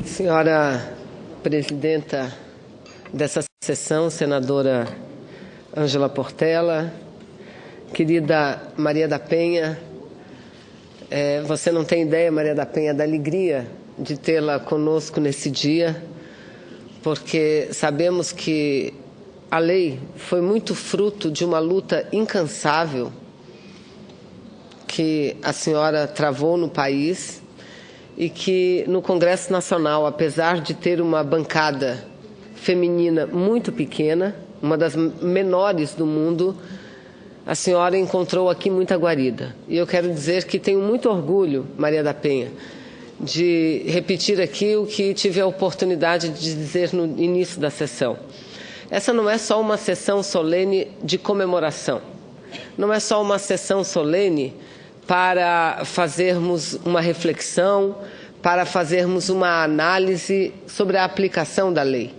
Senhora presidenta dessa sessão, senadora Ângela Portela, querida Maria da Penha, você não tem ideia, Maria da Penha, da alegria de tê-la conosco nesse dia, porque sabemos que a lei foi muito fruto de uma luta incansável que a senhora travou no país e que no Congresso Nacional, apesar de ter uma bancada feminina muito pequena, uma das menores do mundo, a senhora encontrou aqui muita guarida. E eu quero dizer que tenho muito orgulho, Maria da Penha, de repetir aqui o que tive a oportunidade de dizer no início da sessão. Essa não é só uma sessão solene de comemoração, não é só uma sessão solene para fazermos uma reflexão, para fazermos uma análise sobre a aplicação da lei.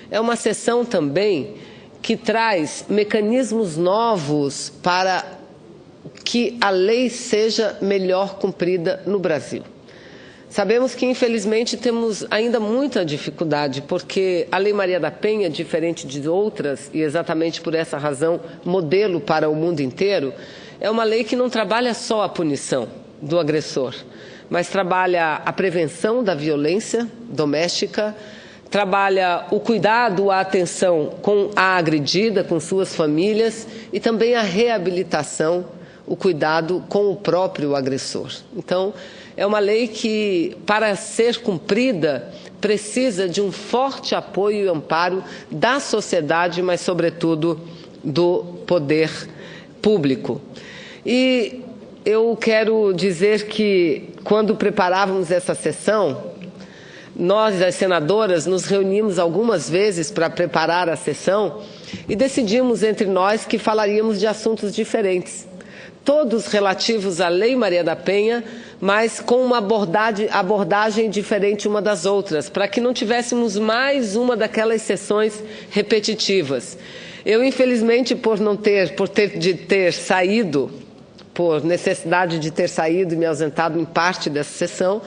É uma sessão também que traz mecanismos novos para que a lei seja melhor cumprida no Brasil. Sabemos que, infelizmente, temos ainda muita dificuldade, porque a Lei Maria da Penha, diferente de outras, e exatamente por essa razão, modelo para o mundo inteiro, é uma lei que não trabalha só a punição do agressor, mas trabalha a prevenção da violência doméstica, trabalha o cuidado, a atenção com a agredida, com suas famílias, e também a reabilitação, o cuidado com o próprio agressor. Então, é uma lei que, para ser cumprida, precisa de um forte apoio e amparo da sociedade, mas, sobretudo, do poder público. E eu quero dizer que, quando preparávamos essa sessão, nós, as senadoras, nos reunimos algumas vezes para preparar a sessão e decidimos entre nós que falaríamos de assuntos diferentes, todos relativos à Lei Maria da Penha, mas com uma abordagem diferente uma das outras, para que não tivéssemos mais uma daquelas sessões repetitivas. Eu, infelizmente, por necessidade de ter saído e me ausentado em parte dessa sessão,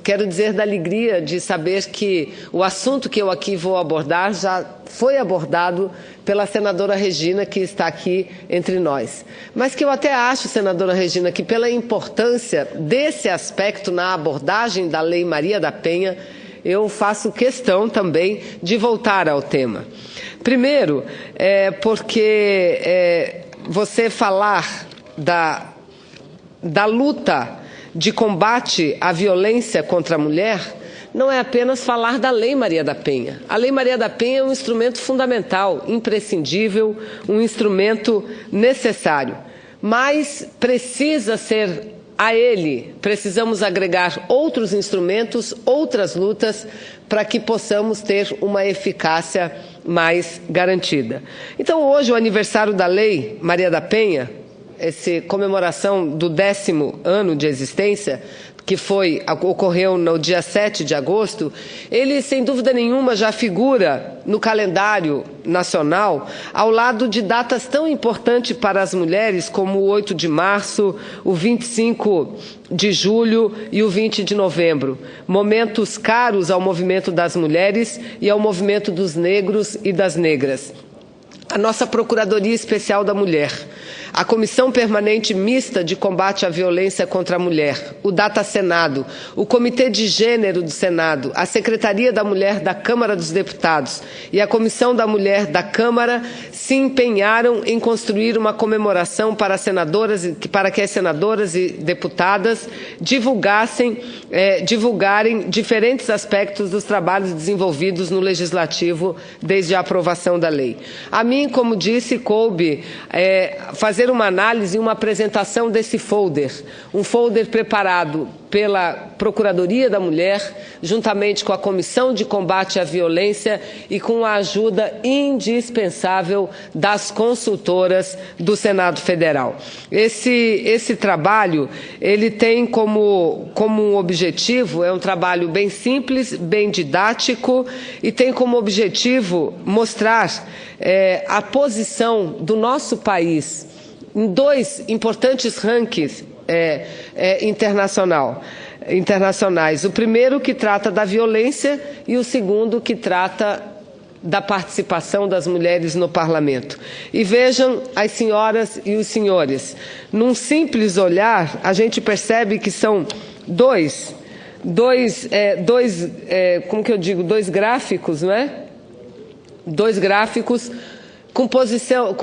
quero dizer da alegria de saber que o assunto que eu aqui vou abordar já foi abordado pela senadora Regina, que está aqui entre nós. Mas que eu até acho, senadora Regina, que pela importância desse aspecto na abordagem da Lei Maria da Penha, eu faço questão também de voltar ao tema. Primeiro, porque você falar da luta de combate à violência contra a mulher não é apenas falar da Lei Maria da Penha. A Lei Maria da Penha é um instrumento fundamental, imprescindível, um instrumento necessário. Mas precisa ser a ele, precisamos agregar outros instrumentos, outras lutas, para que possamos ter uma eficácia mais garantida. Então, hoje, o aniversário da Lei Maria da Penha, essa comemoração do 10º ano de existência, que ocorreu no dia 7 de agosto, ele, sem dúvida nenhuma, já figura no calendário nacional ao lado de datas tão importantes para as mulheres como o 8 de março, o 25 de julho e o 20 de novembro, momentos caros ao movimento das mulheres e ao movimento dos negros e das negras. A nossa Procuradoria Especial da Mulher, a Comissão Permanente Mista de Combate à Violência contra a Mulher, o Data Senado, o Comitê de Gênero do Senado, a Secretaria da Mulher da Câmara dos Deputados e a Comissão da Mulher da Câmara se empenharam em construir uma comemoração para que as senadoras e deputadas divulgarem diferentes aspectos dos trabalhos desenvolvidos no Legislativo desde a aprovação da lei. A mim, como disse, coube fazer uma análise e uma apresentação desse folder, um folder preparado pela Procuradoria da Mulher, juntamente com a Comissão de Combate à Violência e com a ajuda indispensável das consultoras do Senado Federal. Esse trabalho, ele tem como um objetivo, é um trabalho bem simples, bem didático e tem como objetivo mostrar a posição do nosso país em dois importantes rankings internacional. internacionais. O primeiro que trata da violência e o segundo que trata da participação das mulheres no parlamento. E vejam as senhoras e os senhores, num simples olhar, a gente percebe que são dois gráficos, não é? Dois gráficos com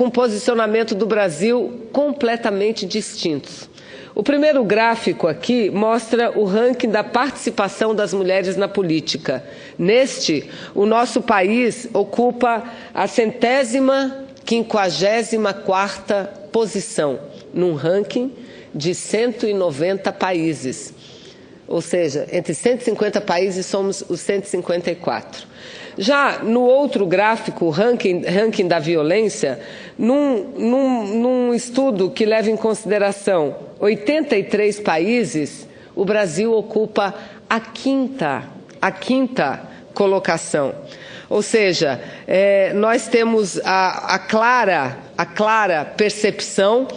posicionamento do Brasil completamente distintos. O primeiro gráfico aqui mostra o ranking da participação das mulheres na política. Neste, o nosso país ocupa a 154ª posição, num ranking de 190 países. Ou seja, entre 150 países somos os 154. Já no outro gráfico, o ranking da violência, num estudo que leva em consideração 83 países, o Brasil ocupa a quinta colocação. Ou seja, nós temos a clara percepção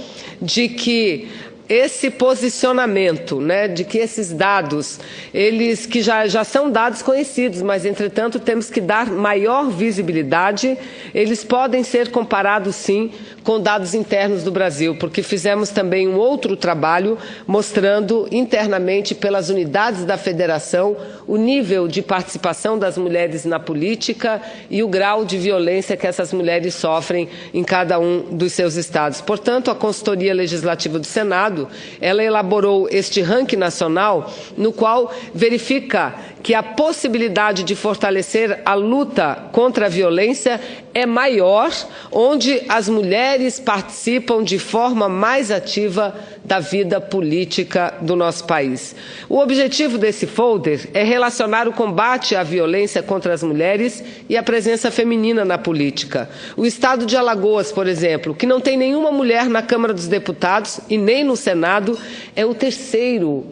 de que esse posicionamento, né, de que esses dados, eles que já são dados conhecidos, mas, entretanto, temos que dar maior visibilidade, eles podem ser comparados, sim, com dados internos do Brasil, porque fizemos também um outro trabalho mostrando internamente pelas unidades da federação o nível de participação das mulheres na política e o grau de violência que essas mulheres sofrem em cada um dos seus estados. Portanto, a Consultoria Legislativa do Senado, ela elaborou este ranking nacional, no qual verifica que a possibilidade de fortalecer a luta contra a violência é maior, onde as mulheres participam de forma mais ativa da vida política do nosso país. O objetivo desse folder é relacionar o combate à violência contra as mulheres e a presença feminina na política. O estado de Alagoas, por exemplo, que não tem nenhuma mulher na Câmara dos Deputados e nem no Senado, é o terceiro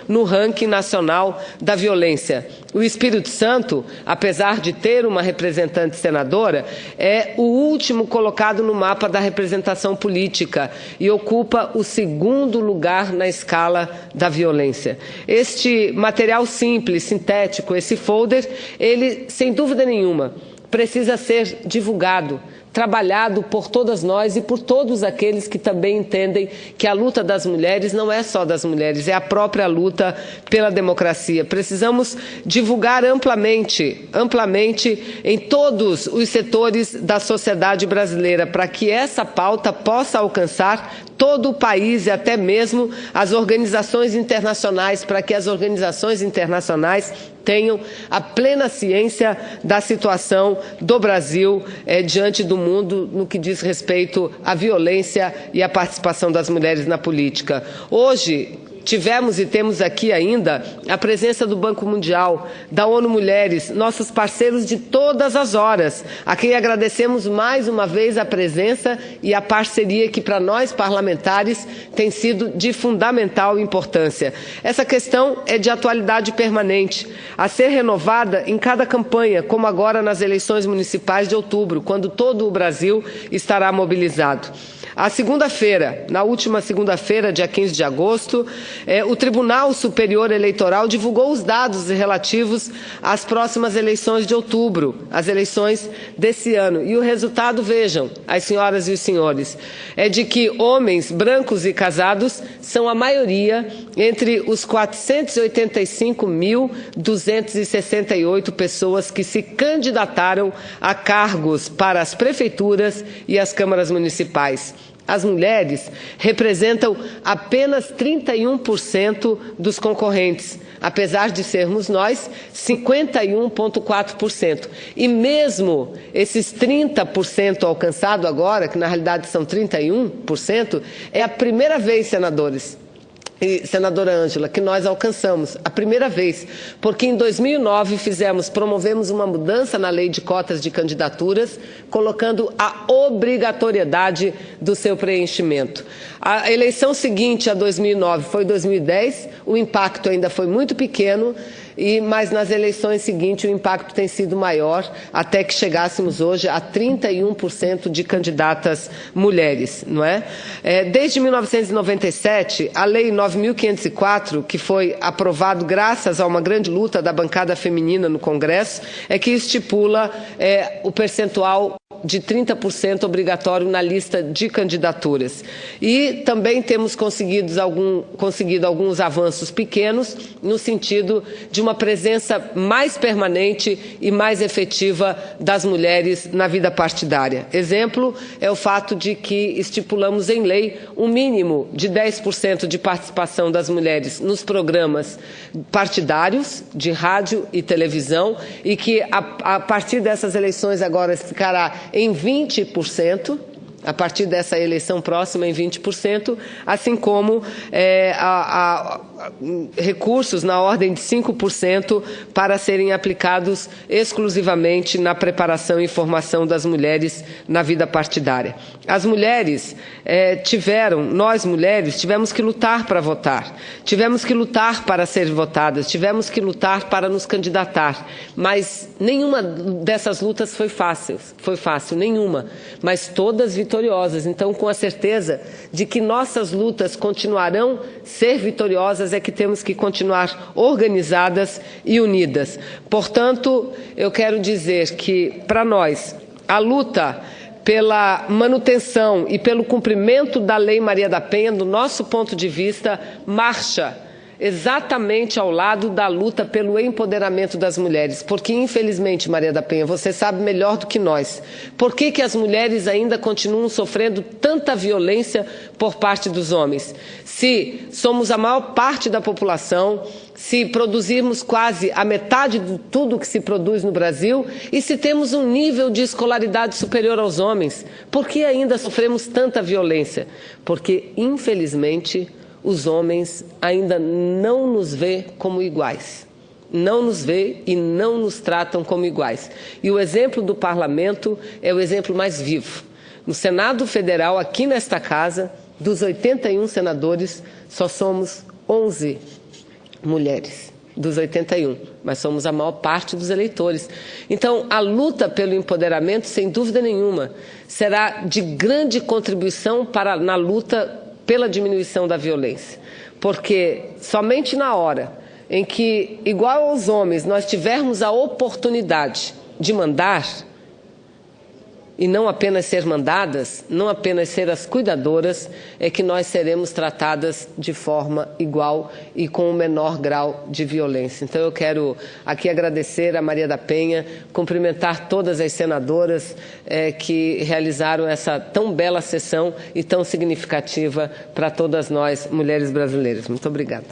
no ranking nacional da violência. O Espírito Santo, apesar de ter uma representante senadora, é o último colocado no mapa da representação política e ocupa o segundo lugar na escala da violência. Este material simples, sintético, esse folder, ele, sem dúvida nenhuma, precisa ser divulgado, trabalhado por todas nós e por todos aqueles que também entendem que a luta das mulheres não é só das mulheres, é a própria luta pela democracia. Precisamos divulgar amplamente em todos os setores da sociedade brasileira, para que essa pauta possa alcançar todo o país e até mesmo as organizações internacionais, para que as organizações internacionais tenham a plena ciência da situação do Brasil diante do mundo no que diz respeito à violência e à participação das mulheres na política. Hoje, tivemos e temos aqui ainda a presença do Banco Mundial, da ONU Mulheres, nossos parceiros de todas as horas, a quem agradecemos mais uma vez a presença e a parceria que para nós parlamentares tem sido de fundamental importância. Essa questão é de atualidade permanente, a ser renovada em cada campanha, como agora nas eleições municipais de outubro, quando todo o Brasil estará mobilizado. Na última segunda-feira, dia 15 de agosto, o Tribunal Superior Eleitoral divulgou os dados relativos às próximas eleições de outubro, as eleições desse ano. E o resultado, vejam, as senhoras e os senhores, é de que homens brancos e casados são a maioria entre os 485.268 pessoas que se candidataram a cargos para as prefeituras e as câmaras municipais. As mulheres representam apenas 31% dos concorrentes, apesar de sermos nós 51,4%. E mesmo esses 30% alcançado agora, que na realidade são 31%, é a primeira vez, senadores e senadora Ângela, que nós alcançamos, a primeira vez, porque em 2009 promovemos uma mudança na lei de cotas de candidaturas, colocando a obrigatoriedade do seu preenchimento. A eleição seguinte a 2009 foi 2010, o impacto ainda foi muito pequeno, mas nas eleições seguintes o impacto tem sido maior, até que chegássemos hoje a 31% de candidatas mulheres, não é? Desde 1997, a Lei 9.504, que foi aprovado graças a uma grande luta da bancada feminina no Congresso, é que estipula o percentual de 30% obrigatório na lista de candidaturas. E também temos conseguido alguns avanços pequenos no sentido de uma presença mais permanente e mais efetiva das mulheres na vida partidária. Exemplo é o fato de que estipulamos em lei um mínimo de 10% de participação das mulheres nos programas partidários de rádio e televisão e que a partir dessas eleições agora ficará em 20%, a partir dessa eleição próxima em 20%, assim como recursos na ordem de 5% para serem aplicados exclusivamente na preparação e formação das mulheres na vida partidária. As mulheres nós mulheres tivemos que lutar para votar, tivemos que lutar para ser votadas, tivemos que lutar para nos candidatar, mas nenhuma dessas lutas foi fácil, nenhuma, mas todas vitoriosas. Então, com a certeza de que nossas lutas continuarão ser vitoriosas, é que temos que continuar organizadas e unidas. Portanto, eu quero dizer que, para nós, a luta pela manutenção e pelo cumprimento da Lei Maria da Penha, do nosso ponto de vista, marcha exatamente ao lado da luta pelo empoderamento das mulheres. Porque, infelizmente, Maria da Penha, você sabe melhor do que nós, por que as mulheres ainda continuam sofrendo tanta violência por parte dos homens? Se somos a maior parte da população, se produzirmos quase a metade de tudo que se produz no Brasil e se temos um nível de escolaridade superior aos homens, por que ainda sofremos tanta violência? Porque, infelizmente, os homens ainda não nos vê como iguais. Não nos vê e não nos tratam como iguais. E o exemplo do parlamento é o exemplo mais vivo. No Senado Federal, aqui nesta casa, dos 81 senadores, só somos 11 mulheres. Dos 81, mas somos a maior parte dos eleitores. Então, a luta pelo empoderamento, sem dúvida nenhuma, será de grande contribuição na luta pela diminuição da violência. Porque somente na hora em que, igual aos homens, nós tivermos a oportunidade de mandar, e não apenas ser mandadas, não apenas ser as cuidadoras, é que nós seremos tratadas de forma igual e com o menor grau de violência. Então eu quero aqui agradecer a Maria da Penha, cumprimentar todas as senadoras que realizaram essa tão bela sessão e tão significativa para todas nós, mulheres brasileiras. Muito obrigada.